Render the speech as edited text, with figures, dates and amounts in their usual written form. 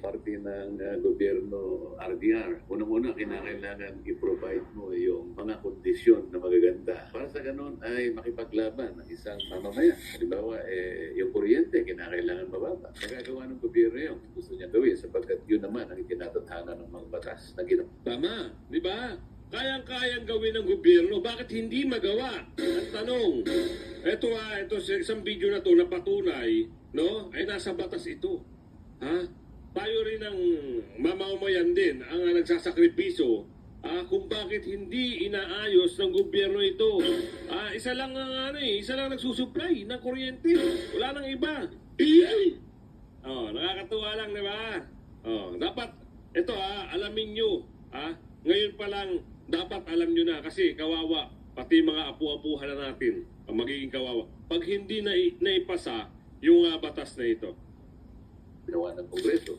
parte ng gobyerno RDR. Unang-una, kinakailangan i-provide mo yung mga kondisyon na magaganda. Para sa ganun ay makipaglaban ng isang mamamayan. Halimbawa, yung kuryente, kinakailangan mababa. Magagawa ng gobyerno yun. Gusto niya gawin sapagkat yun naman ang itinatathana ng mga batas na ginawa. Tama, di ba? Kayang-kayang gawin ng gobyerno. Bakit hindi magawa? Ang tanong. Ito sa isang video na to na patunay, no? Ay nasa batas ito. Ha? Tayo rin ng mamamayan din ang nagsasakripiso kung bakit hindi inaayos ng gobyerno ito. Isa lang nagsusupply ng kuryente. Wala nang iba. Nakakatuwa lang, di ba? Dapat ito alamin nyo. Ngayon pa lang dapat alam nyo na kasi kawawa pati mga apu-apuhan na natin ang magiging kawawa pag hindi naipasa yung batas na ito. Ginawa ng Kongreso.